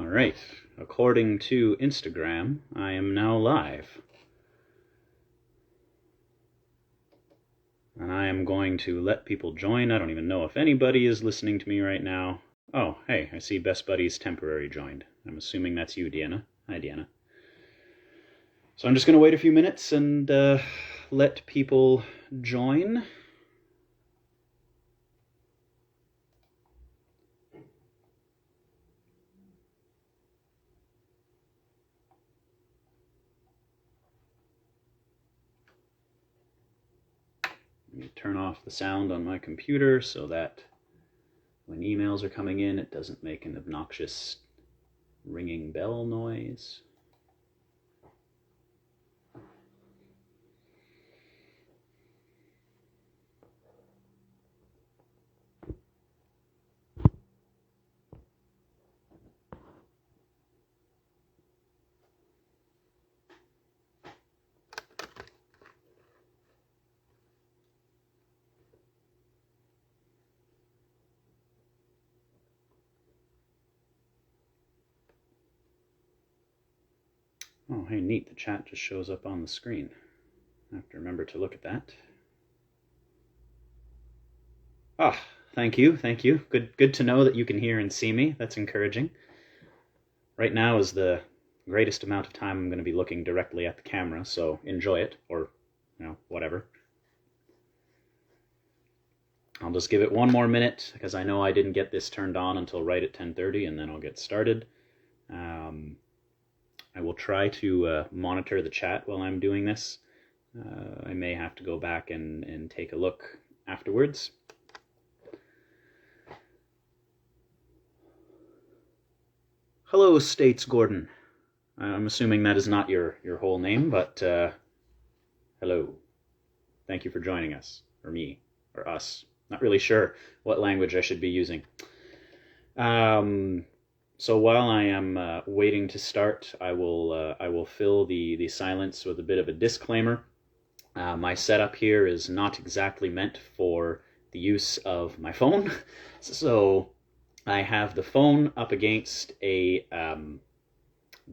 Alright, according to Instagram, I am now live. And I am going to let people join. I don't even know if anybody is listening to me right now. Oh, hey, I see Best Buddies temporary joined. I'm assuming that's you, Deanna. Hi, Deanna. So I'm just going to wait a few minutes and let people join. Let me turn off the sound on my computer so that when emails are coming in, it doesn't make an obnoxious ringing bell noise. Oh, hey, neat. The chat just shows up on the screen. I have to remember to look at that. Ah, thank you, thank you. Good to know that you can hear and see me. That's encouraging. Right now is the greatest amount of time I'm going to be looking directly at the camera, so enjoy it, or, whatever. I'll just give it one more minute, because I know I didn't get this turned on until right at 10:30, and then I'll get started. I will try to monitor the chat while I'm doing this. I may have to go back and take a look afterwards. Hello, States Gordon. I'm assuming that is not your whole name, but hello. Thank you for joining us, or me, or us. Not really sure what language I should be using. So while I am waiting to start, I will fill the silence with a bit of a disclaimer. My setup here is not exactly meant for the use of my phone, so I have the phone up against a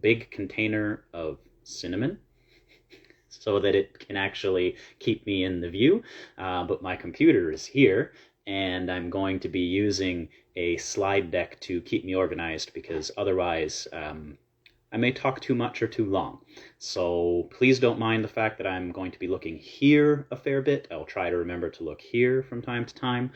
big container of cinnamon so that it can actually keep me in the view, but my computer is here, and I'm going to be using a slide deck to keep me organized, because otherwise I may talk too much or too long. So please don't mind the fact that I'm going to be looking here a fair bit. I'll try to remember to look here from time to time,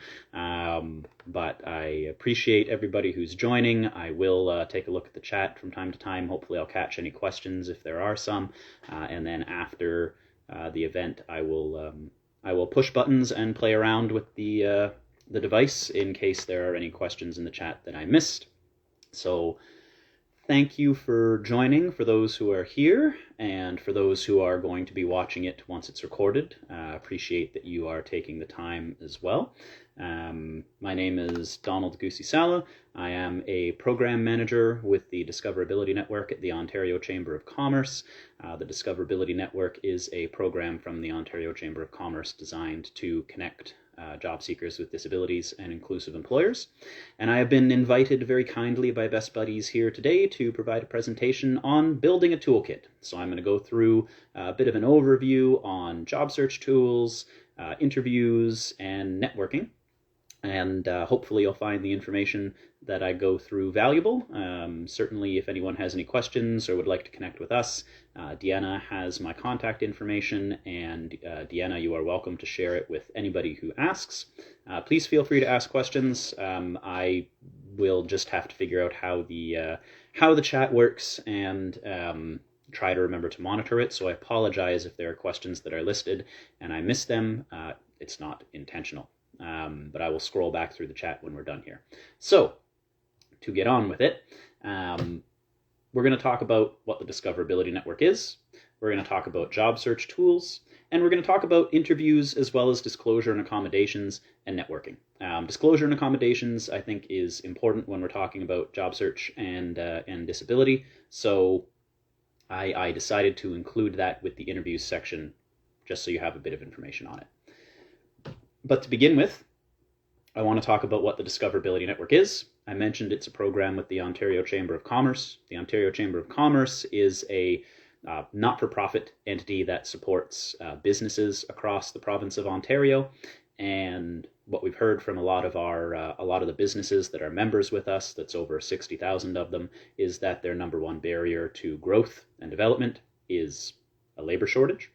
but I appreciate everybody who's joining. I will take a look at the chat from time to time. Hopefully I'll catch any questions if there are some, and then after the event I will push buttons and play around with the device in case there are any questions in the chat that I missed. So thank you for joining, for those who are here, and for those who are going to be watching it once it's recorded. Appreciate that you are taking the time as well. My name is Donald Goosey Sala. I am a program manager with the Discoverability Network at the Ontario Chamber of Commerce. The Discoverability Network is a program from the Ontario Chamber of Commerce designed to connect job seekers with disabilities and inclusive employers. And I have been invited very kindly by Best Buddies here today to provide a presentation on building a toolkit. So I'm going to go through a bit of an overview on job search tools, interviews, and networking. And hopefully you'll find the information that I go through valuable. Certainly if anyone has any questions or would like to connect with us, Deanna has my contact information, and Deanna, you are welcome to share it with anybody who asks. Please feel free to ask questions. I will just have to figure out how the chat works and try to remember to monitor it. So I apologize if there are questions that are listed and I miss them. It's not intentional. But I will scroll back through the chat when we're done here. So, to get on with it, we're going to talk about what the Discoverability Network is, we're going to talk about job search tools, and we're going to talk about interviews as well as disclosure and accommodations and networking. Disclosure and accommodations, I think, is important when we're talking about job search and disability, so I decided to include that with the interviews section just so you have a bit of information on it. But to begin with, I want to talk about what the Discoverability Network is. I mentioned it's a program with the Ontario Chamber of Commerce. The Ontario Chamber of Commerce is a not-for-profit entity that supports businesses across the province of Ontario. And what we've heard from a lot of the businesses that are members with us, that's over 60,000 of them, is that their number one barrier to growth and development is a labor shortage.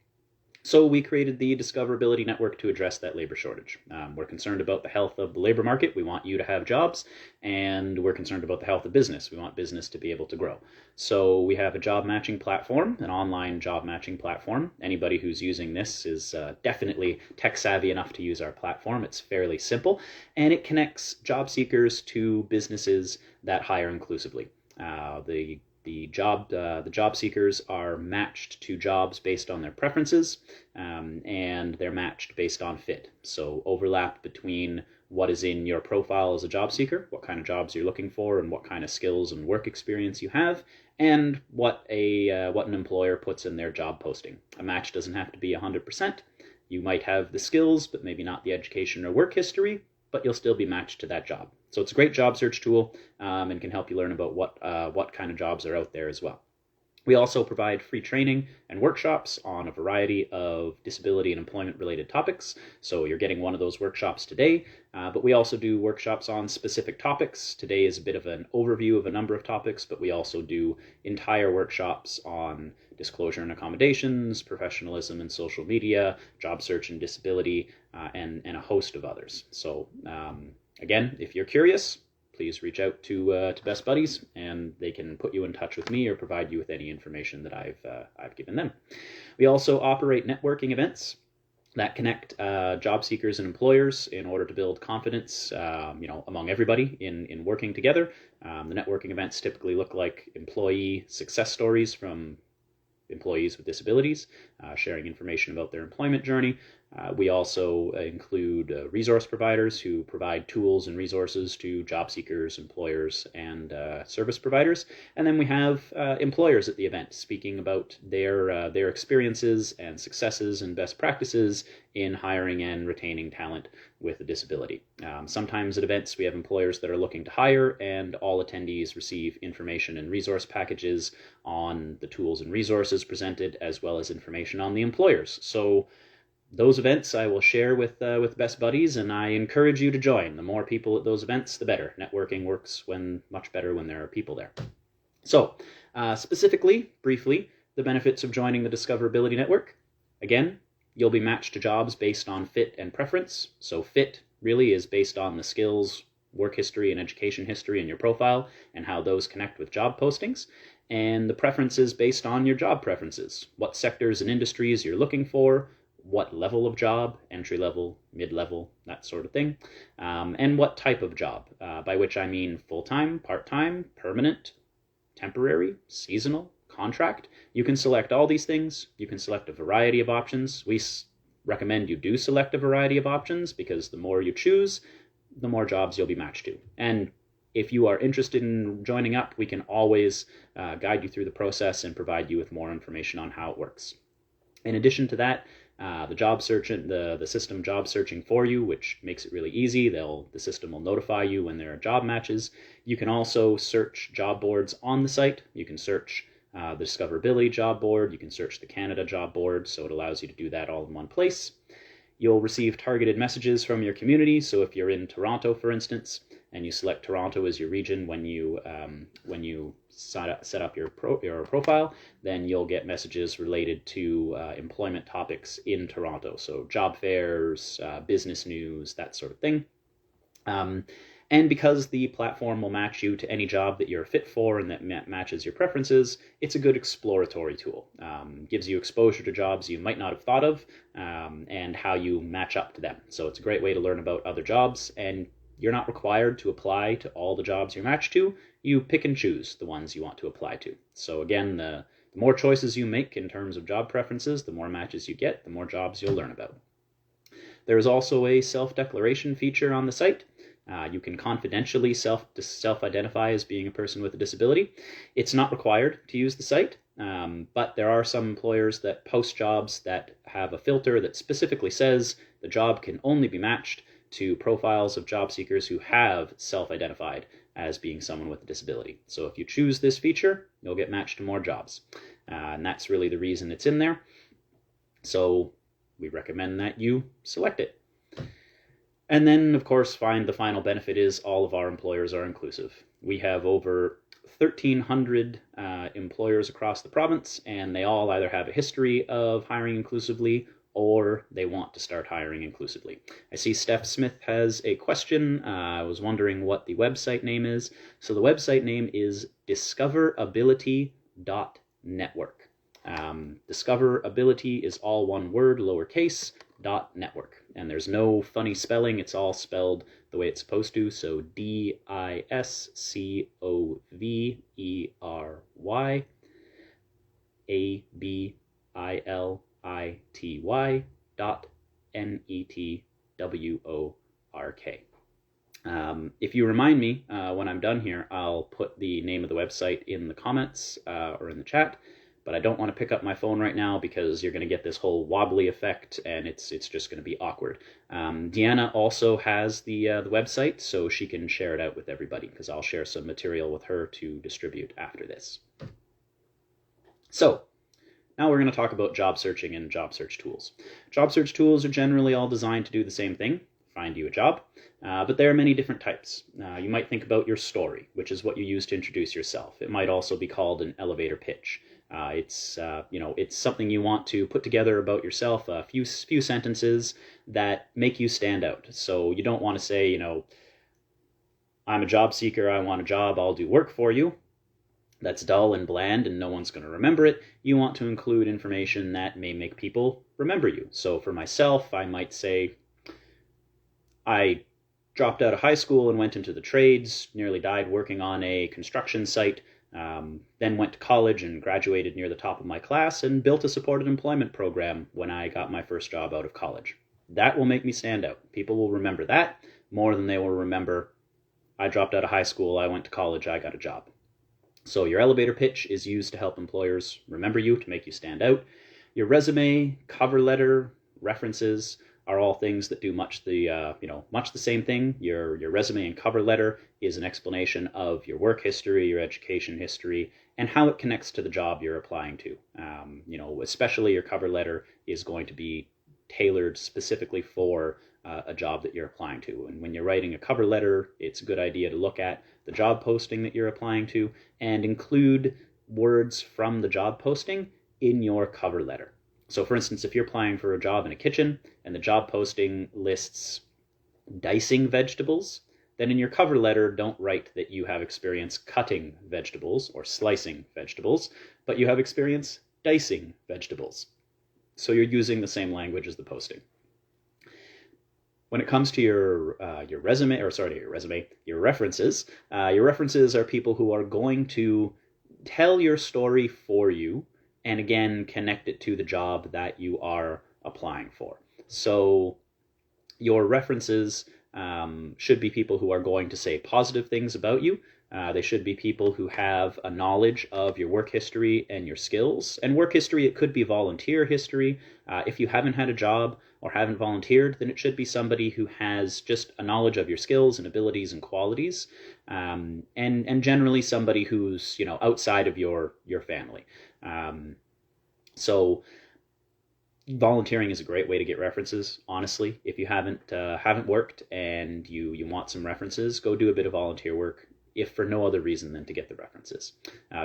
So we created the Discoverability Network to address that labor shortage. We're concerned about the health of the labor market. We want you to have jobs, and we're concerned about the health of business. We want business to be able to grow. So we have a job matching platform, an online job matching platform. Anybody who's using this is definitely tech savvy enough to use our platform. It's fairly simple, and it connects job seekers to businesses that hire inclusively. The job seekers are matched to jobs based on their preferences, and they're matched based on fit. So overlap between what is in your profile as a job seeker, what kind of jobs you're looking for, and what kind of skills and work experience you have, and what an employer puts in their job posting. A match doesn't have to be 100%. You might have the skills, but maybe not the education or work history, but you'll still be matched to that job. So it's a great job search tool and can help you learn about what kind of jobs are out there as well. We also provide free training and workshops on a variety of disability and employment-related topics. So you're getting one of those workshops today, but we also do workshops on specific topics. Today is a bit of an overview of a number of topics, but we also do entire workshops on disclosure and accommodations, professionalism and social media, job search and disability, and a host of others. So again, if you're curious, please reach out to Best Buddies, and they can put you in touch with me or provide you with any information that I've given them. We also operate networking events that connect job seekers and employers in order to build confidence, among everybody in working together. The networking events typically look like employee success stories from employees with disabilities, sharing information about their employment journey. We also include resource providers who provide tools and resources to job seekers, employers, and service providers. And then we have employers at the event speaking about their experiences and successes and best practices in hiring and retaining talent with a disability. Sometimes at events we have employers that are looking to hire, and all attendees receive information and resource packages on the tools and resources presented, as well as information on the employers. So those events I will share with Best Buddies, and I encourage you to join. The more people at those events, the better. Networking works much better when there are people there. So, specifically, briefly, the benefits of joining the Discoverability Network. Again, you'll be matched to jobs based on fit and preference. So fit really is based on the skills, work history, and education history in your profile, and how those connect with job postings. And the preferences based on your job preferences, what sectors and industries you're looking for, what level of job, entry level, mid-level, that sort of thing, and what type of job, by which I mean full-time, part-time, permanent, temporary, seasonal, contract. You can select all these things. You can select a variety of options. We recommend you do select a variety of options, because the more you choose, the more jobs you'll be matched to. And if you are interested in joining up, we can always guide you through the process and provide you with more information on how it works. In addition to that, the system job searching for you, which makes it really easy. The system will notify you when there are job matches. You can also search job boards on the site. You can search the Discoverability job board. You can search the Canada job board, so it allows you to do that all in one place. You'll receive targeted messages from your community. So if you're in Toronto, for instance, and you select Toronto as your region when you set up your profile, then you'll get messages related to employment topics in Toronto. So job fairs, business news, that sort of thing. And because the platform will match you to any job that you're fit for and that matches your preferences, it's a good exploratory tool. Gives you exposure to jobs you might not have thought of, and how you match up to them. So it's a great way to learn about other jobs, and you're not required to apply to all the jobs you're matched to. You pick and choose the ones you want to apply to. So again, the more choices you make in terms of job preferences, the more matches you get, the more jobs you'll learn about. There is also a self-declaration feature on the site. You can confidentially self-identify as being a person with a disability. It's not required to use the site, but there are some employers that post jobs that have a filter that specifically says the job can only be matched to profiles of job seekers who have self-identified as being someone with a disability. So if you choose this feature, you'll get matched to more jobs. And that's really the reason it's in there. So we recommend that you select it. And then, of course, the final benefit is all of our employers are inclusive. We have over 1,300 employers across the province, and they all either have a history of hiring inclusively or they want to start hiring inclusively. I see Steph Smith has a question. I was wondering what the website name is. So the website name is discoverability.network. Discoverability is all one word, lowercase, .network. And there's no funny spelling. It's all spelled the way it's supposed to. So Discoverability.network. If you remind me when I'm done here, I'll put the name of the website in the comments or in the chat. But I don't want to pick up my phone right now because you're going to get this whole wobbly effect, and it's just going to be awkward. Deanna also has the website, so she can share it out with everybody, because I'll share some material with her to distribute after this. So now we're going to talk about job searching and job search tools. Job search tools are generally all designed to do the same thing, find you a job, but there are many different types. You might think about your story, which is what you use to introduce yourself. It might also be called an elevator pitch. It's something you want to put together about yourself, a few sentences that make you stand out. So you don't want to say, I'm a job seeker, I want a job, I'll do work for you. That's dull and bland and no one's going to remember it. You want to include information that may make people remember you. So for myself, I might say, I dropped out of high school and went into the trades, nearly died working on a construction site. Then went to college and graduated near the top of my class and built a supported employment program when I got my first job out of college. That will make me stand out. People will remember that more than they will remember, I dropped out of high school, I went to college, I got a job. So your elevator pitch is used to help employers remember you, to make you stand out. Your resume, cover letter, references are all things that do much the same thing. Your resume and cover letter is an explanation of your work history, your education history, and how it connects to the job you're applying to. Especially your cover letter is going to be tailored specifically for a job that you're applying to. And when you're writing a cover letter, it's a good idea to look at the job posting that you're applying to and include words from the job posting in your cover letter. So for instance, if you're applying for a job in a kitchen and the job posting lists dicing vegetables, then in your cover letter, don't write that you have experience cutting vegetables or slicing vegetables, but you have experience dicing vegetables. So you're using the same language as the posting. When it comes to your references are people who are going to tell your story for you and again connect it to the job that you are applying for. So your references should be people who are going to say positive things about you. They should be people who have a knowledge of your work history and your skills. And work history, it could be volunteer history. If you haven't had a job or haven't volunteered, then it should be somebody who has just a knowledge of your skills and abilities and qualities, and generally somebody who's outside of your family. So volunteering is a great way to get references. Honestly, if you haven't worked and you want some references, go do a bit of volunteer work, if for no other reason than to get the references,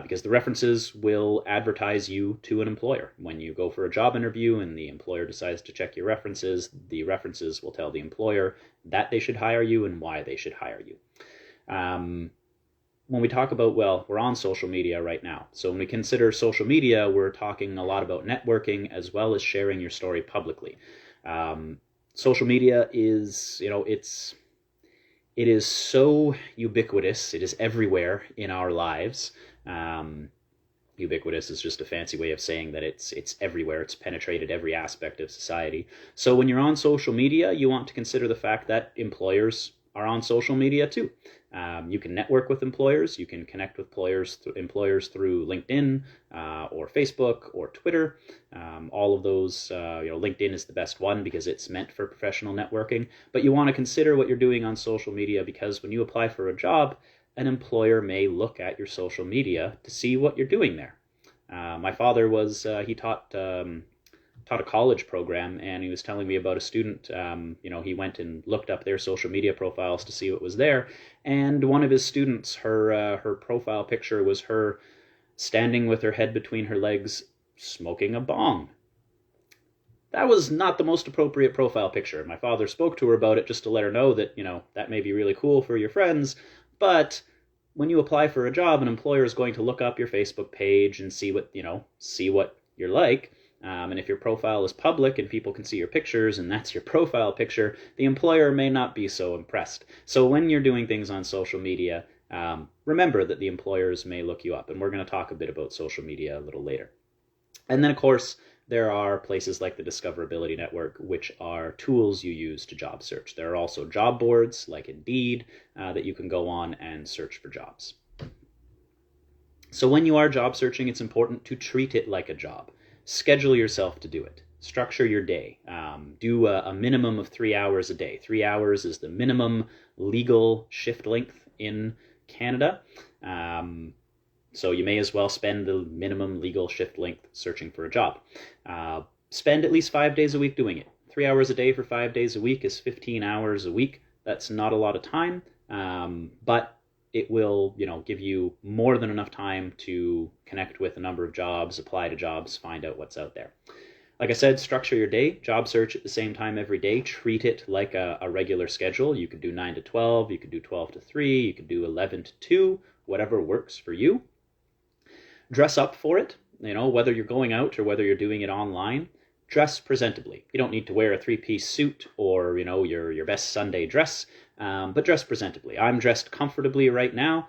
because the references will advertise you to an employer. When you go for a job interview and the employer decides to check your references, the references will tell the employer that they should hire you and why they should hire you. When we talk about, we're on social media right now. So when we consider social media, we're talking a lot about networking as well as sharing your story publicly. Social media is, it is so ubiquitous. It is everywhere in our lives. Ubiquitous is just a fancy way of saying that it's everywhere. It's penetrated every aspect of society. So when you're on social media, you want to consider the fact that employers are on social media too. You can network with employers. You can connect with employers through LinkedIn or Facebook or Twitter. All of those, LinkedIn is the best one because it's meant for professional networking. But you want to consider what you're doing on social media, because when you apply for a job, an employer may look at your social media to see what you're doing there. My father he taught a college program, and he was telling me about a student. He went and looked up their social media profiles to see what was there, and one of his students, her profile picture was her standing with her head between her legs, smoking a bong. That was not the most appropriate profile picture. My father spoke to her about it just to let her know that, that may be really cool for your friends, but when you apply for a job, an employer is going to look up your Facebook page and see what you're like. And if your profile is public and people can see your pictures and that's your profile picture, the employer may not be so impressed. So when you're doing things on social media, remember that the employers may look you up. And we're going to talk a bit about social media a little later. And then, of course, there are places like the Discoverability Network, which are tools you use to job search. There are also job boards like Indeed that you can go on and search for jobs. So when you are job searching, it's important to treat it like a job. Schedule yourself to do it. Structure your day. Do a minimum of 3 hours a day. 3 hours is the minimum legal shift length in Canada. So you may as well spend the minimum legal shift length searching for a job. Spend at least 5 days a week doing it. 3 hours a day for 5 days a week is 15 hours a week. That's not a lot of time, but it will, give you more than enough time to connect with a number of jobs, apply to jobs, find out what's out there. Like I said, structure your day. Job search at the same time every day. Treat it like a regular schedule. You could do 9 to 12, you could do 12 to 3, you could do 11 to 2, whatever works for you. Dress up for it, whether you're going out or whether you're doing it online. Dress presentably. You don't need to wear a 3-piece suit or, your best Sunday dress, but dress presentably. I'm dressed comfortably right now,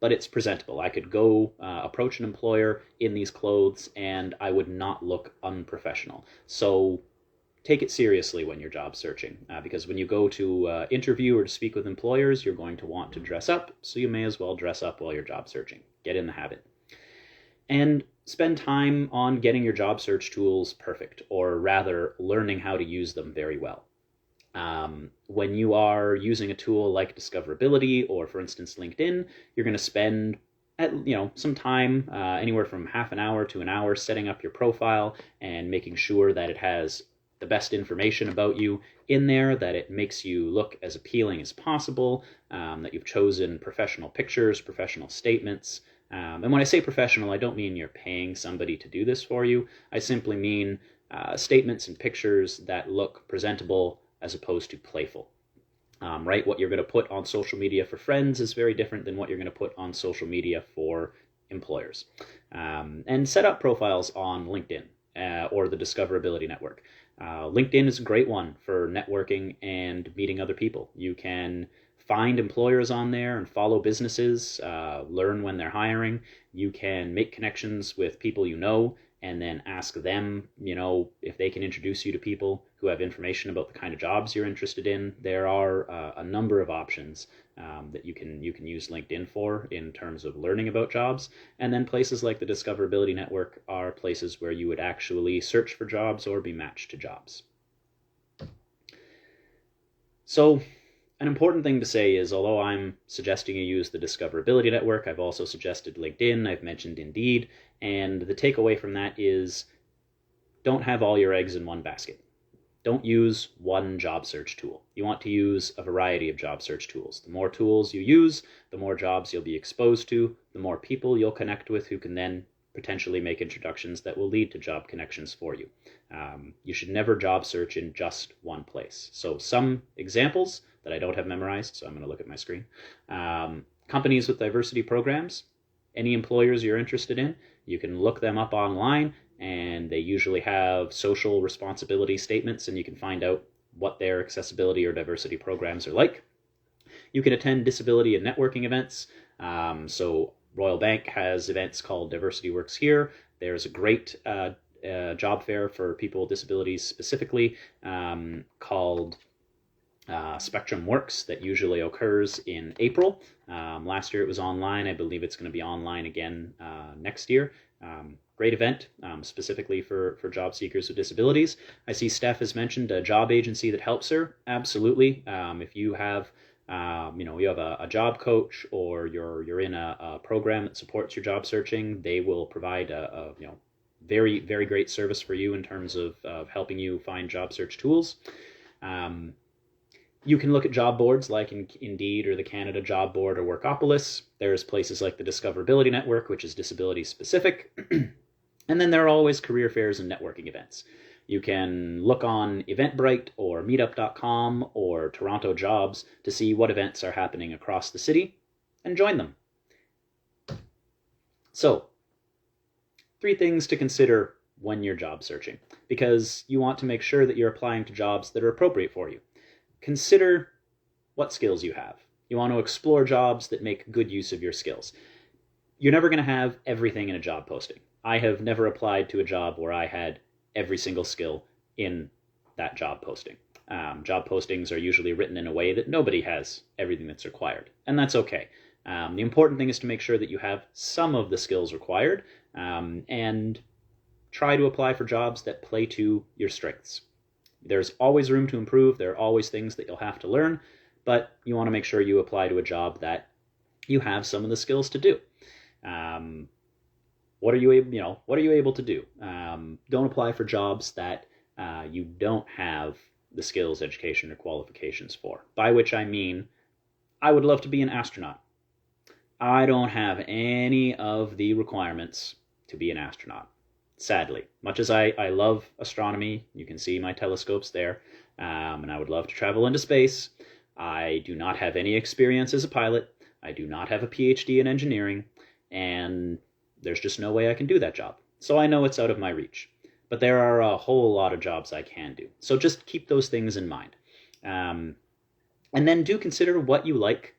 but it's presentable. I could go approach an employer in these clothes and I would not look unprofessional. So take it seriously when you're job searching, because when you go to interview or to speak with employers, you're going to want to dress up, so you may as well dress up while you're job searching. Get in the habit. And spend time on getting your job search tools perfect, or rather learning how to use them very well. When you are using a tool like Discoverability or, for instance, LinkedIn, you're going to spend some time, anywhere from half an hour to an hour, setting up your profile and making sure that it has the best information about you in there, that it makes you look as appealing as possible, that you've chosen professional pictures, professional statements. And when I say professional, I don't mean you're paying somebody to do this for you. I simply mean statements and pictures that look presentable as opposed to playful. Right? What you're going to put on social media for friends is very different than what you're going to put on social media for employers. And set up profiles on LinkedIn or the Discoverability Network. LinkedIn is a great one for networking and meeting other people. You can find employers on there and follow businesses, learn when they're hiring. You can make connections with people and then ask them, if they can introduce you to people who have information about the kind of jobs you're interested in. There are a number of options that you can use LinkedIn for in terms of learning about jobs. And then places like the Discoverability Network are places where you would actually search for jobs or be matched to jobs. So an important thing to say is, although I'm suggesting you use the Discoverability Network, I've also suggested LinkedIn, I've mentioned Indeed, and the takeaway from that is don't have all your eggs in one basket. Don't use one job search tool. You want to use a variety of job search tools. The more tools you use, the more jobs you'll be exposed to, the more people you'll connect with who can then potentially make introductions that will lead to job connections for you. You should never job search in just one place. So some examples that I don't have memorized, so I'm going to look at my screen. Companies with diversity programs, any employers you're interested in, you can look them up online, and they usually have social responsibility statements, and you can find out what their accessibility or diversity programs are like. You can attend disability and networking events. So Royal Bank has events called Diversity Works Here. There's a great job fair for people with disabilities specifically called Spectrum Works that usually occurs in April. Last year it was online. I believe it's going to be online again next year. Great event, specifically for job seekers with disabilities. I see Steph has mentioned a job agency that helps her. Absolutely. If you have You have a job coach, or you're in a program that supports your job searching, they will provide a very, very great service for you in terms of helping you find job search tools. You can look at job boards like Indeed or the Canada Job Board or Workopolis. There's places like the Discoverability Network, which is disability specific. And then there are always career fairs and networking events. You can look on Eventbrite or meetup.com or Toronto Jobs to see what events are happening across the city and join them. So, 3 things to consider when you're job searching, because you want to make sure that you're applying to jobs that are appropriate for you. Consider what skills you have. You want to explore jobs that make good use of your skills. You're never going to have everything in a job posting. I have never applied to a job where I had every single skill in that job posting. Job postings are usually written in a way that nobody has everything that's required, and that's okay. The important thing is to make sure that you have some of the skills required, and try to apply for jobs that play to your strengths. There's always room to improve. There are always things that you'll have to learn, but you want to make sure you apply to a job that you have some of the skills to do. What are you able to do? Don't apply for jobs that you don't have the skills, education, or qualifications for. By which I mean, I would love to be an astronaut. I don't have any of the requirements to be an astronaut. Sadly, much as I love astronomy, you can see my telescopes there, and I would love to travel into space, I do not have any experience as a pilot, I do not have a PhD in engineering, and there's just no way I can do that job. So I know it's out of my reach. But there are a whole lot of jobs I can do. So just keep those things in mind. And then do consider what you like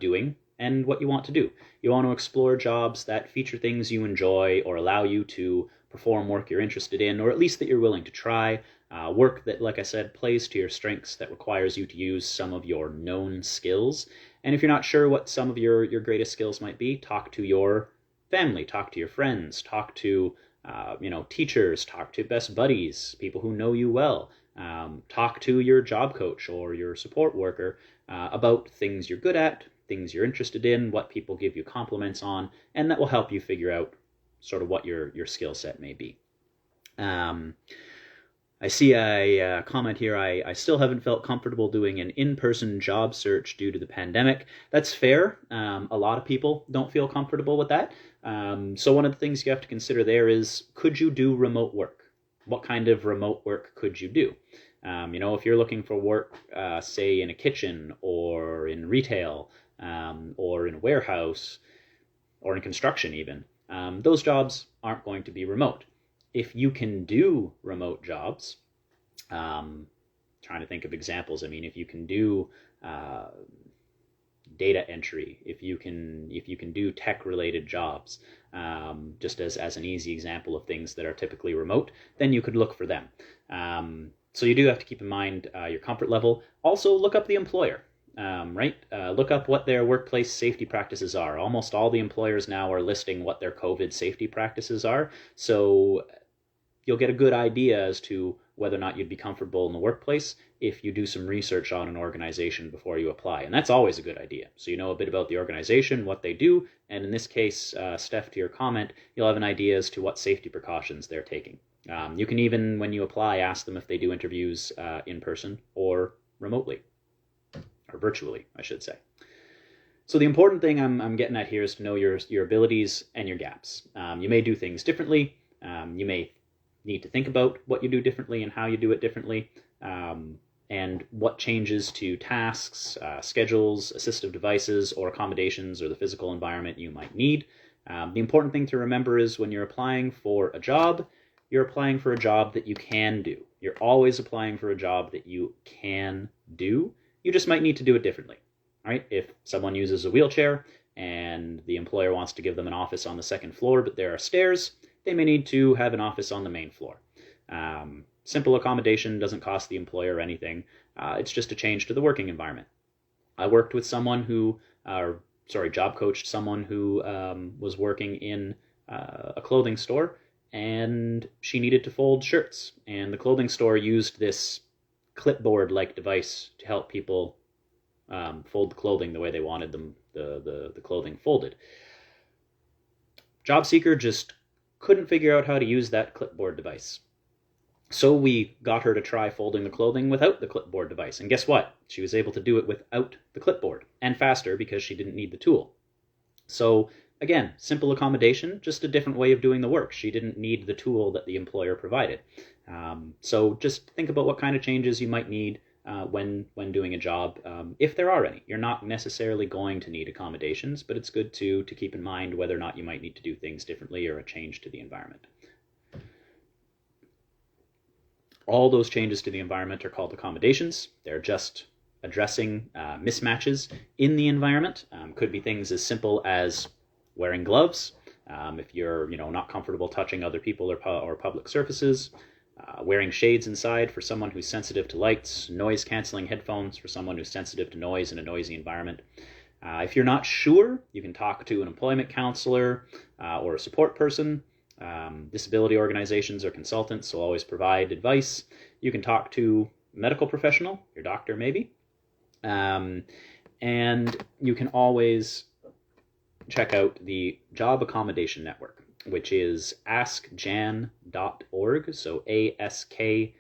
doing and what you want to do. You want to explore jobs that feature things you enjoy or allow you to perform work you're interested in, or at least that you're willing to try. Work that, like I said, plays to your strengths, that requires you to use some of your known skills. And if you're not sure what some of your greatest skills might be, talk to your family, talk to your friends, talk to teachers, talk to best buddies, people who know you well. Talk to your job coach or your support worker about things you're good at, things you're interested in, what people give you compliments on, and that will help you figure out sort of what your skill set may be. I see a comment here, I still haven't felt comfortable doing an in-person job search due to the pandemic. That's fair. A lot of people don't feel comfortable with that. So one of the things you have to consider there is, could you do remote work? What kind of remote work could you do? If you're looking for work, say in a kitchen or in retail, or in a warehouse, or in construction even, those jobs aren't going to be remote. If you can do remote jobs, trying to think of examples. I mean, if you can do data entry, if you can do tech-related jobs, just as an easy example of things that are typically remote, then you could look for them. So you do have to keep in mind your comfort level. Also, look up the employer. Look up what their workplace safety practices are. Almost all the employers now are listing what their COVID safety practices are, so you'll get a good idea as to whether or not you'd be comfortable in the workplace if you do some research on an organization before you apply. And that's always a good idea. So you know a bit about the organization, what they do, and in this case, Steph, to your comment, you'll have an idea as to what safety precautions they're taking. You can even, when you apply, ask them if they do interviews in person or remotely, or virtually, I should say. So the important thing I'm getting at here is to know your abilities and your gaps. You may do things differently. You may need to think about what you do differently and how you do it differently, and what changes to tasks, schedules, assistive devices, or accommodations, or the physical environment you might need. The important thing to remember is when you're applying for a job, you're applying for a job that you can do. You're always applying for a job that you can do. You just might need to do it differently. Right? If someone uses a wheelchair and the employer wants to give them an office on the second floor, but there are stairs, they may need to have an office on the main floor. Simple accommodation doesn't cost the employer anything. It's just a change to the working environment. I worked with someone job coached someone who was working in a clothing store, and she needed to fold shirts. And the clothing store used this clipboard-like device to help people fold the clothing the way they wanted the clothing folded. Job seeker just couldn't figure out how to use that clipboard device. So we got her to try folding the clothing without the clipboard device. And guess what? She was able to do it without the clipboard, and faster because she didn't need the tool. So again, simple accommodation, just a different way of doing the work. She didn't need the tool that the employer provided. So just think about what kind of changes you might need when doing a job, if there are any. You're not necessarily going to need accommodations, but it's good to keep in mind whether or not you might need to do things differently or a change to the environment. All those changes to the environment are called accommodations. They're just addressing mismatches in the environment. Could be things as simple as wearing gloves, if you're not comfortable touching other people or public surfaces, wearing shades inside for someone who's sensitive to lights, noise-canceling headphones for someone who's sensitive to noise in a noisy environment. If you're not sure, you can talk to an employment counselor or a support person. Disability organizations or consultants will always provide advice. You can talk to a medical professional, your doctor maybe, and you can always check out the Job Accommodation Network, which is askjan.org, so askjan.org,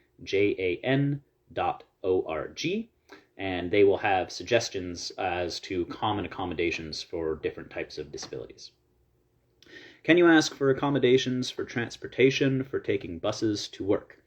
and they will have suggestions as to common accommodations for different types of disabilities. Can you ask for accommodations for transportation, for taking buses to work?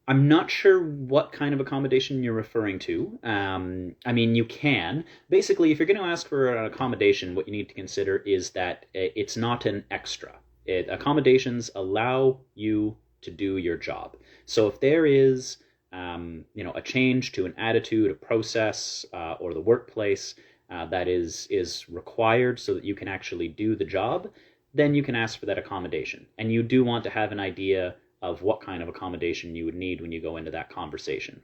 I'm not sure what kind of accommodation you're referring to. I mean, you can. Basically, if you're going to ask for an accommodation, what you need to consider is that it's not an extra. Accommodations allow you to do your job. So if there is, a change to an attitude, a process, or the workplace that is required so that you can actually do the job, then you can ask for that accommodation. And you do want to have an idea of what kind of accommodation you would need when you go into that conversation.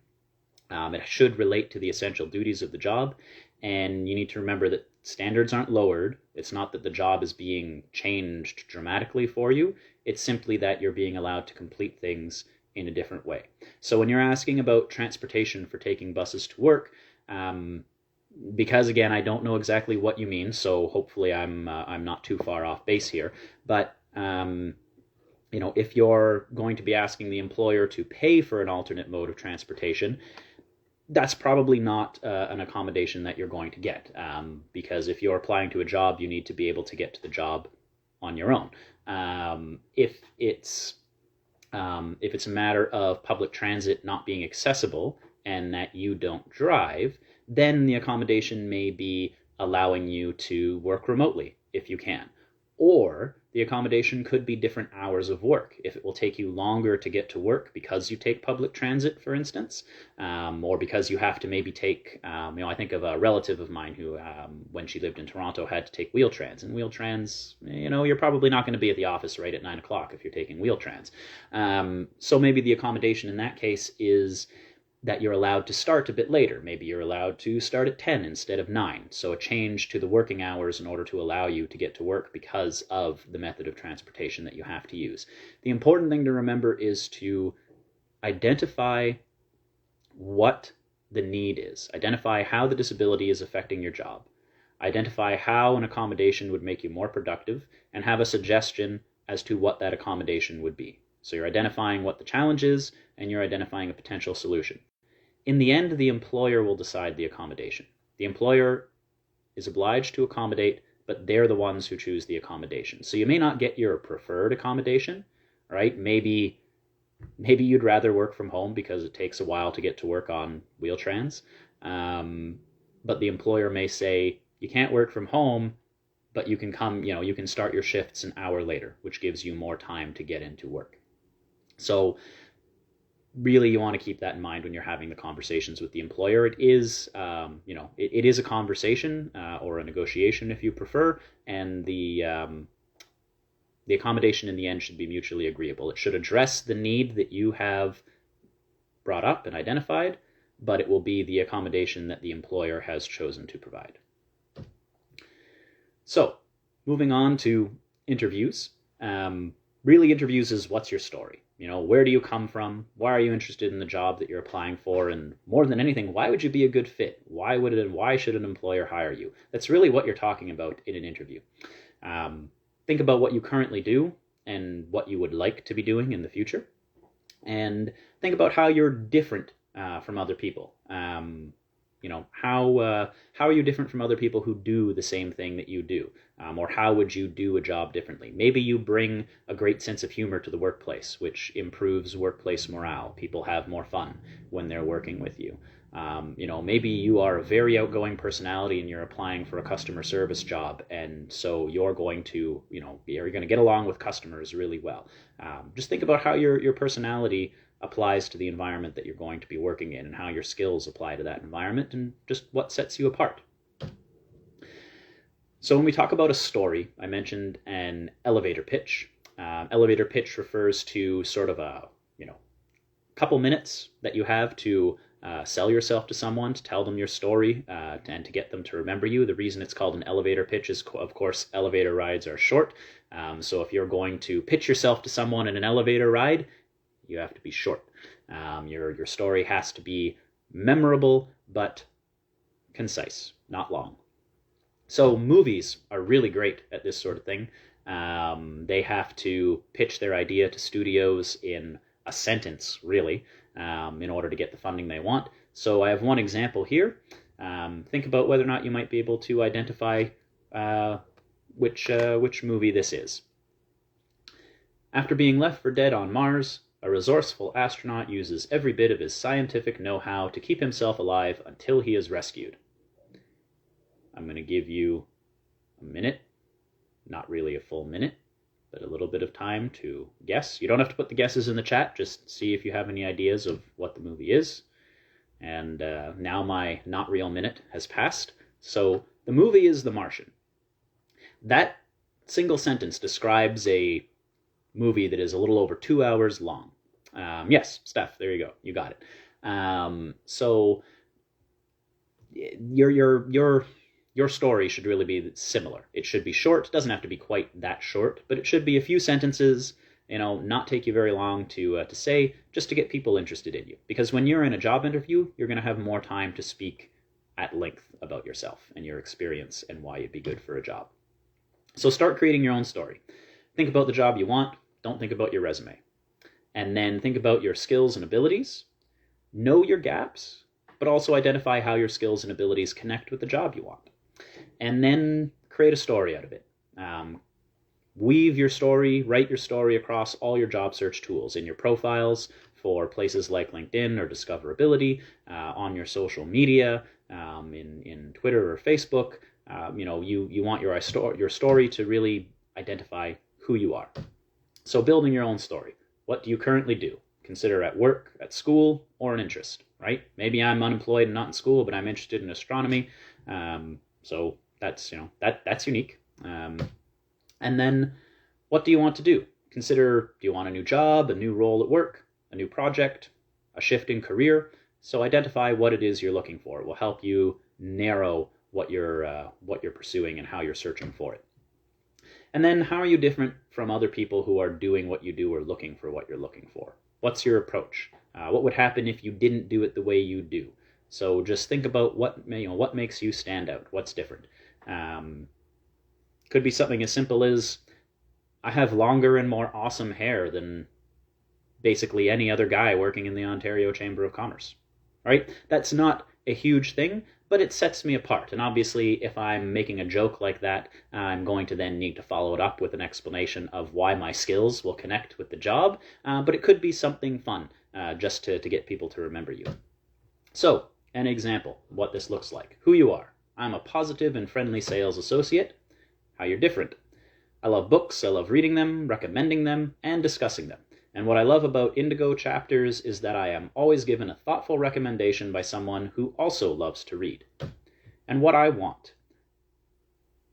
It should relate to the essential duties of the job, and you need to remember that standards aren't lowered. It's not that the job is being changed dramatically for you. It's simply that you're being allowed to complete things in a different way. So when you're asking about transportation for taking buses to work, because again, I don't know exactly what you mean, so hopefully I'm not too far off base here. But if you're going to be asking the employer to pay for an alternate mode of transportation, that's probably not an accommodation that you're going to get, because if you're applying to a job, you need to be able to get to the job on your own. If it's a matter of public transit not being accessible and that you don't drive, then the accommodation may be allowing you to work remotely if you can. Or the accommodation could be different hours of work. If it will take you longer to get to work because you take public transit, for instance, or because you have to maybe take, I think of a relative of mine who, when she lived in Toronto, had to take Wheel-Trans. And Wheel-Trans, you're probably not going to be at the office right at 9 o'clock if you're taking Wheel-Trans. So maybe the accommodation in that case is that you're allowed to start a bit later. Maybe you're allowed to start at 10 instead of 9. So a change to the working hours in order to allow you to get to work because of the method of transportation that you have to use. The important thing to remember is to identify what the need is. Identify how the disability is affecting your job. Identify how an accommodation would make you more productive, and have a suggestion as to what that accommodation would be. So you're identifying what the challenge is, and you're identifying a potential solution. In the end, the employer will decide the accommodation. The employer is obliged to accommodate, but they're the ones who choose the accommodation. So you may not get your preferred accommodation, right? Maybe you'd rather work from home because it takes a while to get to work on Wheel-Trans. But the employer may say, you can't work from home, but you can come, you can start your shifts an hour later, which gives you more time to get into work. So really, you want to keep that in mind when you're having the conversations with the employer. It is, it is a conversation or a negotiation if you prefer, and the accommodation in the end should be mutually agreeable. It should address the need that you have brought up and identified, but it will be the accommodation that the employer has chosen to provide. So, moving on to interviews. Really, interviews is what's your story? Where do you come from? Why are you interested in the job that you're applying for? And more than anything, why would you be a good fit? Why should an employer hire you? That's really what you're talking about in an interview. Think about what you currently do and what you would like to be doing in the future. And think about how you're different from other people. How are you different from other people who do the same thing that you do? Or how would you do a job differently? Maybe you bring a great sense of humor to the workplace, which improves workplace morale. People have more fun when they're working with you. Maybe you are a very outgoing personality and you're applying for a customer service job, and so you're going to get along with customers really well. Just think about how your personality applies to the environment that you're going to be working in, and how your skills apply to that environment, and just what sets you apart. So when we talk about a story, I mentioned an elevator pitch. Elevator pitch refers to sort of a couple minutes that you have to sell yourself to someone, to tell them your story, and to get them to remember you. The reason it's called an elevator pitch is, of course, elevator rides are short. So if you're going to pitch yourself to someone in an elevator ride, you have to be short. Your story has to be memorable but concise, not long. So movies are really great at this sort of thing. They have to pitch their idea to studios in a sentence, really, in order to get the funding they want. So I have one example here. Think about whether or not you might be able to identify which movie this is. After being left for dead on Mars, a resourceful astronaut uses every bit of his scientific know-how to keep himself alive until he is rescued. I'm going to give you a minute, not really a full minute, but a little bit of time to guess. You don't have to put the guesses in the chat, just see if you have any ideas of what the movie is. And now my not real minute has passed. So the movie is The Martian. That single sentence describes a movie that is a little over 2 hours long. Yes, Steph, there you go. You got it. So your story should really be similar. It should be short. It doesn't have to be quite that short, but it should be a few sentences, not take you very long to say, just to get people interested in you. Because when you're in a job interview, you're going to have more time to speak at length about yourself and your experience and why you'd be good for a job. So start creating your own story. Think about the job you want. Don't think about your resume. And then think about your skills and abilities. Know your gaps, but also identify how your skills and abilities connect with the job you want. And then create a story out of it. Weave your story, write your story across all your job search tools, in your profiles for places like LinkedIn or Discoverability, on your social media, in Twitter or Facebook. You want your story to really identify who you are. So building your own story. What do you currently do? Consider at work, at school, or an interest, right? Maybe I'm unemployed and not in school, but I'm interested in astronomy. So that's unique. And then what do you want to do? Consider, do you want a new job, a new role at work, a new project, a shift in career? So identify what it is you're looking for. It will help you narrow what you're pursuing and how you're searching for it. And then how are you different from other people who are doing what you do or looking for what you're looking for? What's your approach? What would happen if you didn't do it the way you do? So just think about what makes you stand out. What's different? Could be something as simple as, I have longer and more awesome hair than basically any other guy working in the Ontario Chamber of Commerce. Right? That's not a huge thing, but it sets me apart. And obviously, if I'm making a joke like that, I'm going to then need to follow it up with an explanation of why my skills will connect with the job. But it could be something fun, just to get people to remember you. So, an example of what this looks like. Who you are. I'm a positive and friendly sales associate. How you're different. I love books, I love reading them, recommending them, and discussing them. And what I love about Indigo chapters is that I am always given a thoughtful recommendation by someone who also loves to read. And what I want.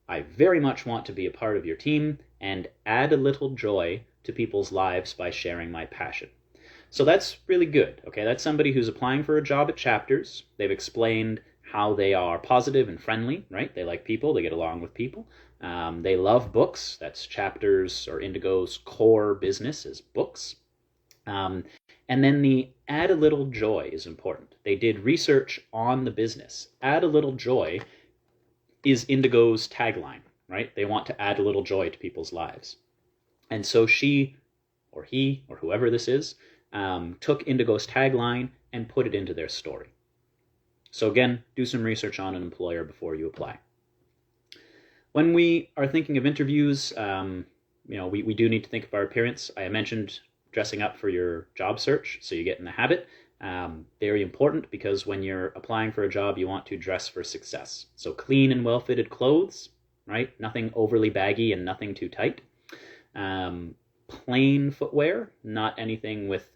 I very much want to be a part of your team and add a little joy to people's lives by sharing my passion. So that's really good. Okay, that's somebody who's applying for a job at Chapters. They've explained how they are positive and friendly, right? They like people, they get along with people. They love books. That's Chapters or Indigo's core business is books. Um, and then the add a little joy is important. They did research on the business. Add a little joy is Indigo's tagline, right? They want to add a little joy to people's lives. And so she, or he, or whoever this is, took Indigo's tagline and put it into their story. So again, do some research on an employer before you apply. When we are thinking of interviews, we do need to think of our appearance. I mentioned dressing up for your job search, so you get in the habit. Very important, because when you're applying for a job, you want to dress for success. So clean and well-fitted clothes, right? Nothing overly baggy and nothing too tight. Plain footwear, not anything with,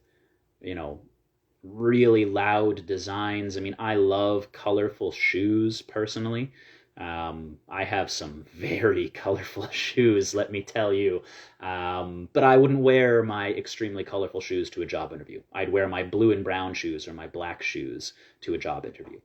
really loud designs. I mean, I love colorful shoes personally. I have some very colorful shoes, let me tell you. But I wouldn't wear my extremely colorful shoes to a job interview. I'd wear my blue and brown shoes or my black shoes to a job interview.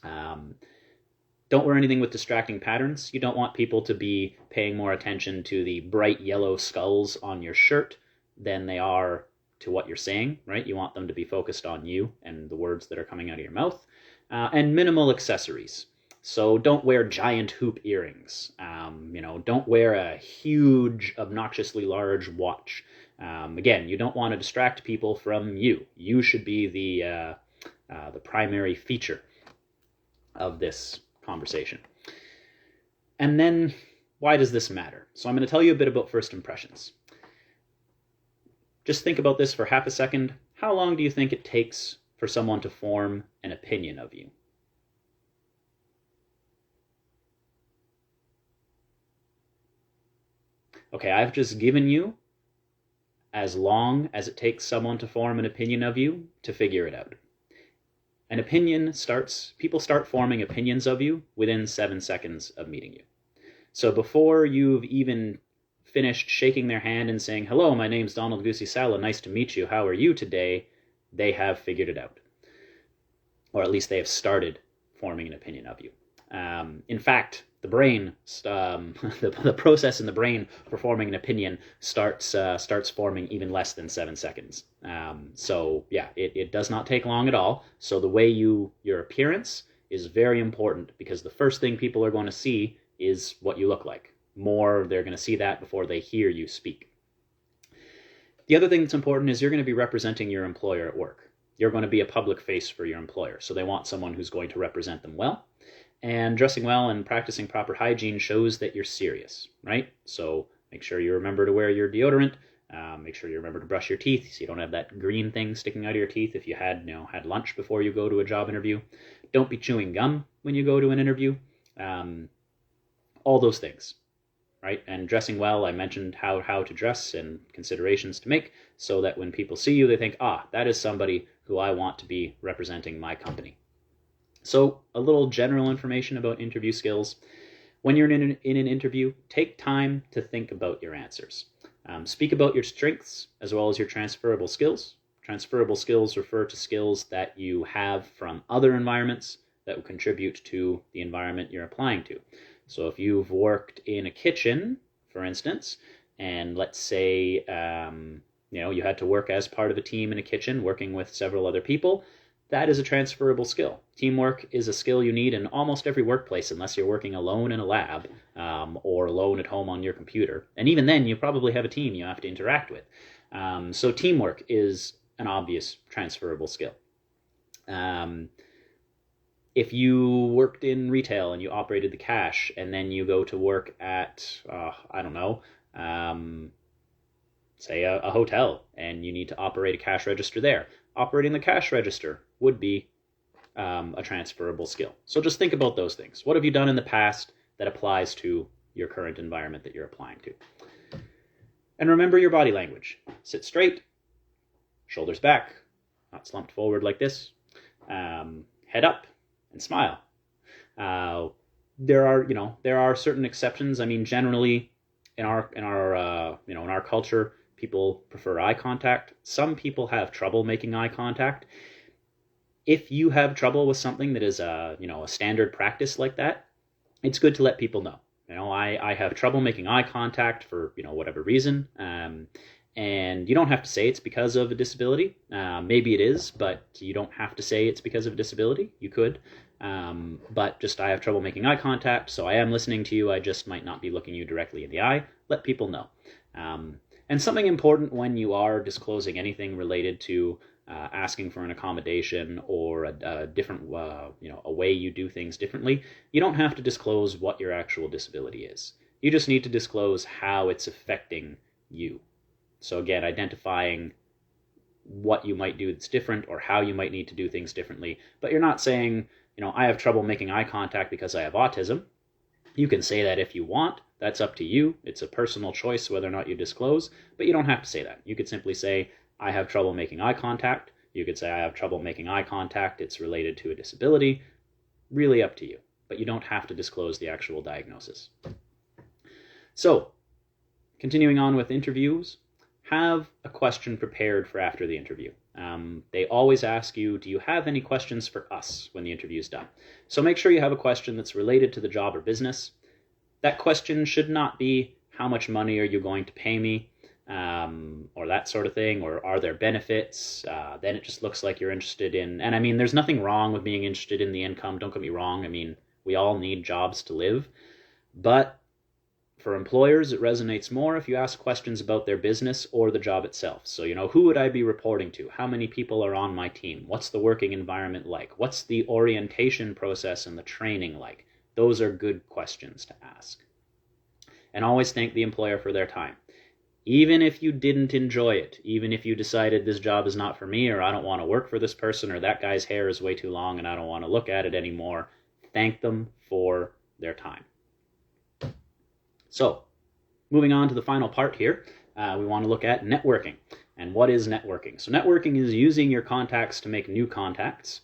Don't wear anything with distracting patterns. You don't want people to be paying more attention to the bright yellow skulls on your shirt than they are to what you're saying, right? You want them to be focused on you and the words that are coming out of your mouth. And minimal accessories. So don't wear giant hoop earrings. Don't wear a huge, obnoxiously large watch. Again, you don't want to distract people from you. You should be the primary feature of this conversation. And then, why does this matter? So I'm going to tell you a bit about first impressions. Just think about this for half a second. How long do you think it takes for someone to form an opinion of you? Okay, I've just given you as long as it takes someone to form an opinion of you to figure it out. People start forming opinions of you within 7 seconds of meeting you. So before you've even finished shaking their hand and saying, "Hello, my name's Donald Goosey Sala, nice to meet you, how are you today?" they have figured it out. Or at least they have started forming an opinion of you. In fact, the brain, the process in the brain for forming an opinion starts forming even less than 7 seconds. So yeah, it does not take long at all. So the way your appearance is very important, because the first thing people are going to see is what you look like. They're going to see that before they hear you speak. The other thing that's important is you're going to be representing your employer at work. You're going to be a public face for your employer, so they want someone who's going to represent them well. And dressing well and practicing proper hygiene shows that you're serious, right? So make sure you remember to wear your deodorant. Make sure you remember to brush your teeth so you don't have that green thing sticking out of your teeth if you had lunch before you go to a job interview. Don't be chewing gum when you go to an interview. All those things, right? And dressing well, I mentioned how to dress and considerations to make so that when people see you, they think, that is somebody who I want to be representing my company. So a little general information about interview skills. When you're in an interview, take time to think about your answers. Speak about your strengths as well as your transferable skills. Transferable skills refer to skills that you have from other environments that will contribute to the environment you're applying to. So if you've worked in a kitchen, for instance, and let's say you had to work as part of a team in a kitchen, working with several other people, that is a transferable skill. Teamwork is a skill you need in almost every workplace, unless you're working alone in a lab or alone at home on your computer. And even then, you probably have a team you have to interact with. So teamwork is an obvious transferable skill. If you worked in retail and you operated the cash, and then you go to work at, say a hotel, and you need to operate a cash register there, operating the cash register would be a transferable skill. So just think about those things. What have you done in the past that applies to your current environment that you're applying to? And remember your body language. Sit straight, shoulders back, not slumped forward like this, head up, and smile. There are certain exceptions. I mean, generally in our culture, people prefer eye contact. Some people have trouble making eye contact. If you have trouble with something that is a standard practice like that, it's good to let people know. I have trouble making eye contact for whatever reason, And you don't have to say it's because of a disability. Maybe it is, but you don't have to say it's because of a disability. You could. But just I have trouble making eye contact, so I am listening to you. I just might not be looking you directly in the eye. Let people know. And something important when you are disclosing anything related to asking for an accommodation or a different, a way you do things differently, you don't have to disclose what your actual disability is. You just need to disclose how it's affecting you. So again, identifying what you might do that's different or how you might need to do things differently. But you're not saying, I have trouble making eye contact because I have autism. You can say that if you want. That's up to you. It's a personal choice whether or not you disclose, but you don't have to say that. You could simply say, I have trouble making eye contact. You could say, I have trouble making eye contact. It's related to a disability. Really up to you. But you don't have to disclose the actual diagnosis. So, continuing on with interviews, have a question prepared for after the interview. They always ask you, do you have any questions for us when the interview is done? So make sure you have a question that's related to the job or business. That question should not be, how much money are you going to pay me? Or that sort of thing, or are there benefits? Then it just looks like you're interested in, and I mean, there's nothing wrong with being interested in the income, don't get me wrong. I mean, we all need jobs to live, but for employers, it resonates more if you ask questions about their business or the job itself. So, who would I be reporting to? How many people are on my team? What's the working environment like? What's the orientation process and the training like? Those are good questions to ask. And always thank the employer for their time. Even if you didn't enjoy it, even if you decided this job is not for me, or I don't want to work for this person, or that guy's hair is way too long and I don't want to look at it anymore, thank them for their time. So, moving on to the final part here, we want to look at networking. And what is networking? So networking is using your contacts to make new contacts.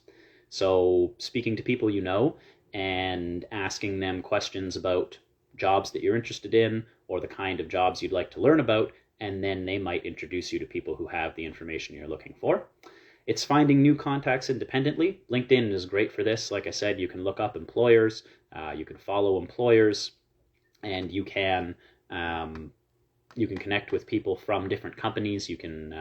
So speaking to people you know and asking them questions about jobs that you're interested in or the kind of jobs you'd like to learn about, and then they might introduce you to people who have the information you're looking for. It's finding new contacts independently. LinkedIn is great for this. Like I said, you can look up employers, you can follow employers, and you can connect with people from different companies. You can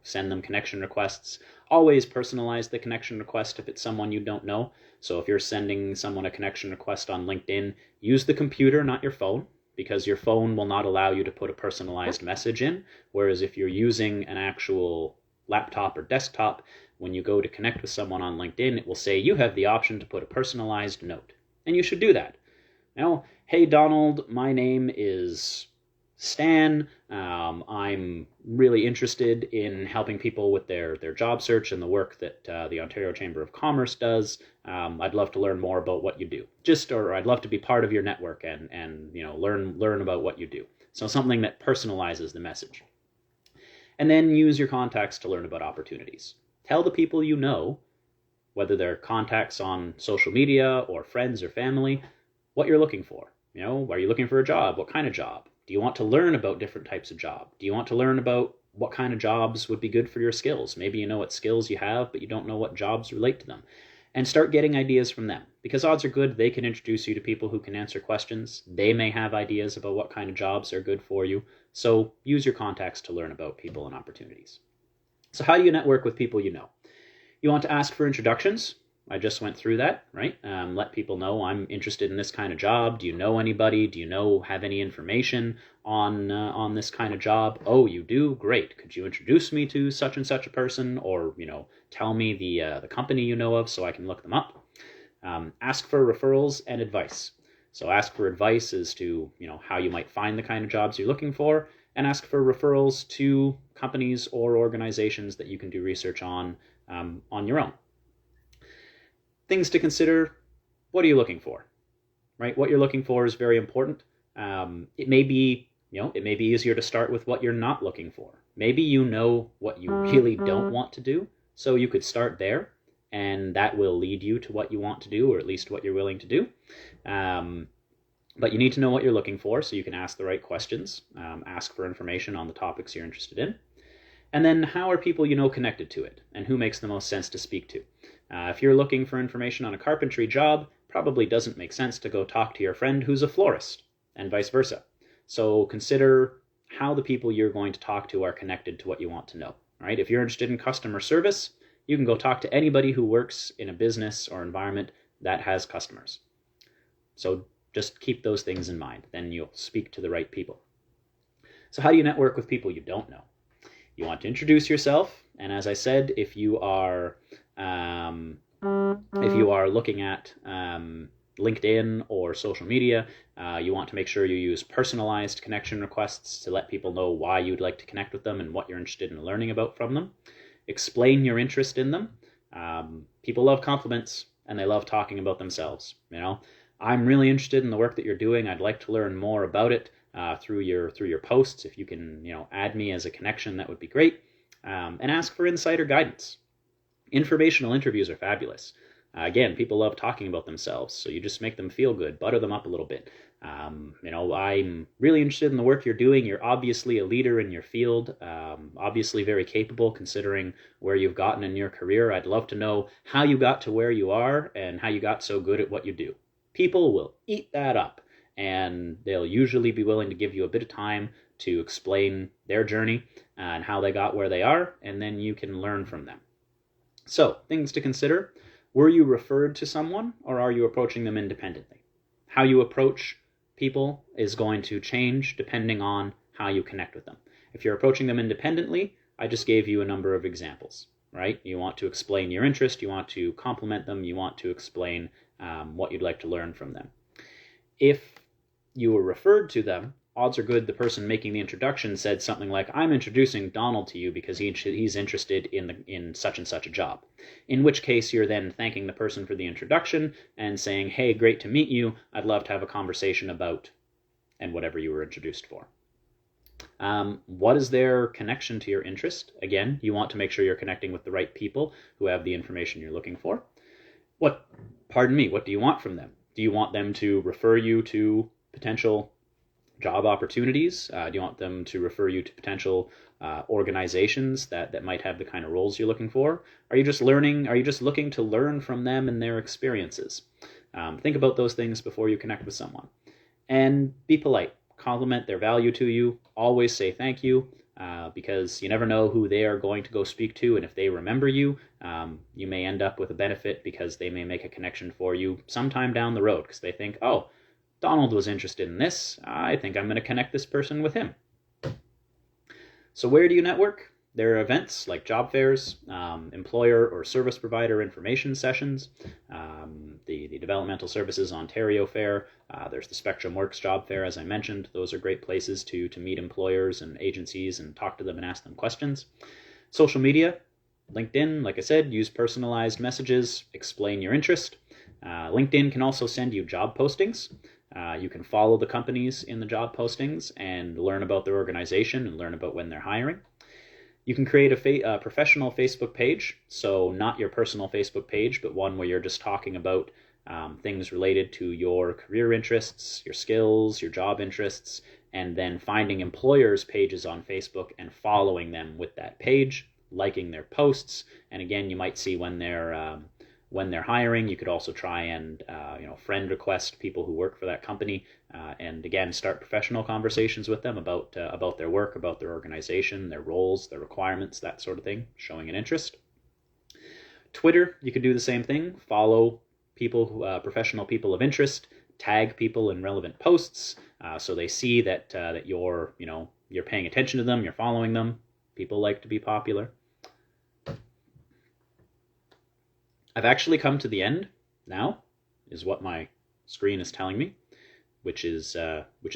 send them connection requests. Always personalize the connection request if it's someone you don't know. So if you're sending someone a connection request on LinkedIn, use the computer, not your phone, because your phone will not allow you to put a personalized message in. Whereas if you're using an actual laptop or desktop, when you go to connect with someone on LinkedIn, it will say you have the option to put a personalized note. And you should do that. Now, hey Donald, my name is Stan. I'm really interested in helping people with their job search and the work that the Ontario Chamber of Commerce does. I'd love to learn more about what you do. Or I'd love to be part of your network and learn about what you do. So something that personalizes the message. And then use your contacts to learn about opportunities. Tell the people you know, whether they're contacts on social media or friends or family, what you're looking for. Are you looking for a job? What kind of job? Do you want to learn about different types of job? Do you want to learn about what kind of jobs would be good for your skills? Maybe you know what skills you have, but you don't know what jobs relate to them. And start getting ideas from them. Because odds are good they can introduce you to people who can answer questions. They may have ideas about what kind of jobs are good for you. So use your contacts to learn about people and opportunities. So how do you network with people you know? You want to ask for introductions. I just went through that, right? Let people know I'm interested in this kind of job. Do you know anybody? Do you have any information on this kind of job? Oh, you do? Great. Could you introduce me to such and such a person, or tell me the company you know of so I can look them up? Ask for referrals and advice. So ask for advice as to how you might find the kind of jobs you're looking for, and ask for referrals to companies or organizations that you can do research on your own. Things to consider: what are you looking for? Right? What you're looking for is very important. It may be easier to start with what you're not looking for. Maybe you know what you really don't want to do, so you could start there, and that will lead you to what you want to do, or at least what you're willing to do. But you need to know what you're looking for, so you can ask the right questions. Ask for information on the topics you're interested in. And then how are people connected to it, and who makes the most sense to speak to? If you're looking for information on a carpentry job, probably doesn't make sense to go talk to your friend who's a florist, and vice versa. So consider how the people you're going to talk to are connected to what you want to know. Right? If you're interested in customer service, you can go talk to anybody who works in a business or environment that has customers. So just keep those things in mind. Then you'll speak to the right people. So how do you network with people you don't know? You want to introduce yourself, and as I said, if you are looking at LinkedIn or social media, you want to make sure you use personalized connection requests to let people know why you'd like to connect with them and what you're interested in learning about from them. Explain your interest in them. People love compliments, and they love talking about themselves. I'm really interested in the work that you're doing. I'd like to learn more about it through your posts. If you can, add me as a connection, that would be great. And ask for insider guidance. Informational interviews are fabulous. Again, people love talking about themselves, so you just make them feel good, butter them up a little bit. I'm really interested in the work you're doing. You're obviously a leader in your field, obviously very capable considering where you've gotten in your career. I'd love to know how you got to where you are and how you got so good at what you do. People will eat that up, and they'll usually be willing to give you a bit of time to explain their journey and how they got where they are, and then you can learn from them. So, things to consider. Were you referred to someone, or are you approaching them independently? How you approach people is going to change depending on how you connect with them. If you're approaching them independently, I just gave you a number of examples, right? You want to explain your interest, you want to compliment them, you want to explain what you'd like to learn from them. If you were referred to them, odds are good the person making the introduction said something like, I'm introducing Donald to you because he's interested in such and such a job. In which case you're then thanking the person for the introduction and saying, hey, great to meet you. I'd love to have a conversation about, and whatever you were introduced for. What is their connection to your interest? Again, you want to make sure you're connecting with the right people who have the information you're looking for. What do you want from them? Do you want them to refer you to potential job opportunities? Do you want them to refer you to potential organizations that might have the kind of roles you're looking for? Are you just looking to learn from them and their experiences? Think about those things before you connect with someone. And be polite. Compliment their value to you. Always say thank you, because you never know who they are going to go speak to, and if they remember you, you may end up with a benefit because they may make a connection for you sometime down the road because they think, oh, Donald was interested in this. I think I'm going to connect this person with him. So where do you network? There are events like job fairs, employer or service provider information sessions, the Developmental Services Ontario Fair. There's the Spectrum Works Job Fair, as I mentioned. Those are great places to meet employers and agencies and talk to them and ask them questions. Social media, LinkedIn, like I said, use personalized messages, explain your interest. LinkedIn can also send you job postings. You can follow the companies in the job postings and learn about their organization and learn about when they're hiring. You can create a professional Facebook page, so not your personal Facebook page, but one where you're just talking about things related to your career interests, your skills, your job interests, and then finding employers' pages on Facebook and following them with that page, liking their posts, and again, you might see when they're hiring. You could also try and friend request people who work for that company, and again start professional conversations with them about their work, about their organization, their roles, their requirements, that sort of thing, showing an interest. Twitter, you could do the same thing. Follow people, professional people of interest. Tag people in relevant posts, so they see that you're paying attention to them, you're following them. People like to be popular. I've actually come to the end now, is what my screen is telling me, which is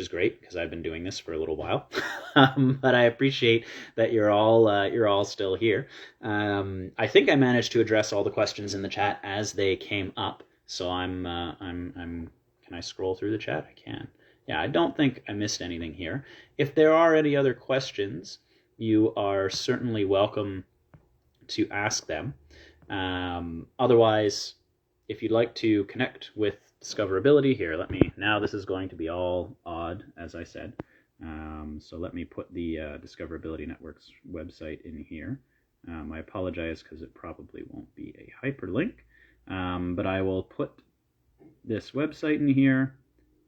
great because I've been doing this for a little while. But I appreciate that you're all still here. I think I managed to address all the questions in the chat as they came up. So can I scroll through the chat? I can. Yeah, I don't think I missed anything here. If there are any other questions, you are certainly welcome to ask them. Otherwise, if you'd like to connect with Discoverability here, now this is going to be all odd, as I said. So let me put the Discoverability Network's website in here. I apologize because it probably won't be a hyperlink, but I will put this website in here.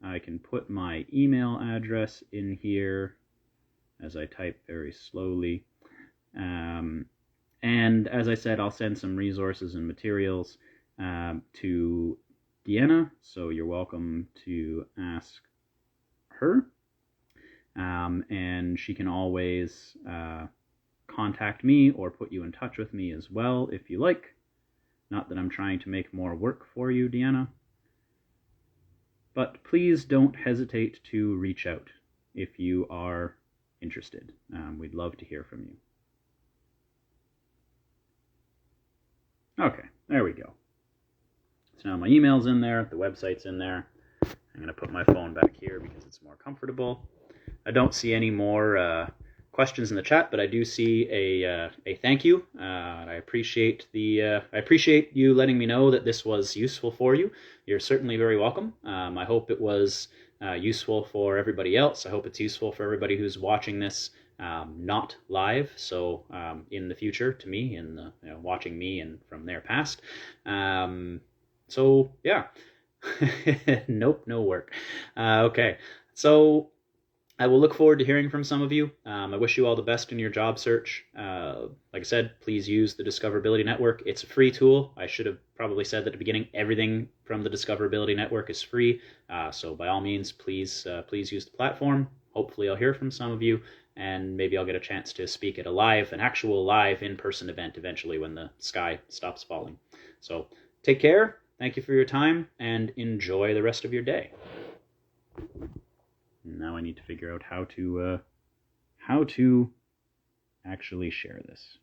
I can put my email address in here. as I type very slowly. And as I said, I'll send some resources and materials to Deanna, so you're welcome to ask her. And she can always contact me or put you in touch with me as well if you like. Not that I'm trying to make more work for you, Deanna. But please don't hesitate to reach out if you are interested. We'd love to hear from you. Okay, there we go. So now my email's in there, the website's in there. I'm going to put my phone back here because it's more comfortable. I don't see any more questions in the chat, but I do see a thank you. I appreciate you letting me know that this was useful for you. You're certainly very welcome. I hope it was useful for everybody else. I hope it's useful for everybody who's watching this not live. So in the future, to me, in the watching me and from their past. So yeah. Nope, no work. Okay, so I will look forward to hearing from some of you. I wish you all the best in your job search. Like I said, please use the Discoverability Network. It's a free tool. I should have probably said that at the beginning, everything from the Discoverability Network is free. So by all means, please use the platform. Hopefully I'll hear from some of you, and maybe I'll get a chance to speak at an actual live in-person event eventually when the sky stops falling. So take care. Thank you for your time, and enjoy the rest of your day. Now I need to figure out how to actually share this.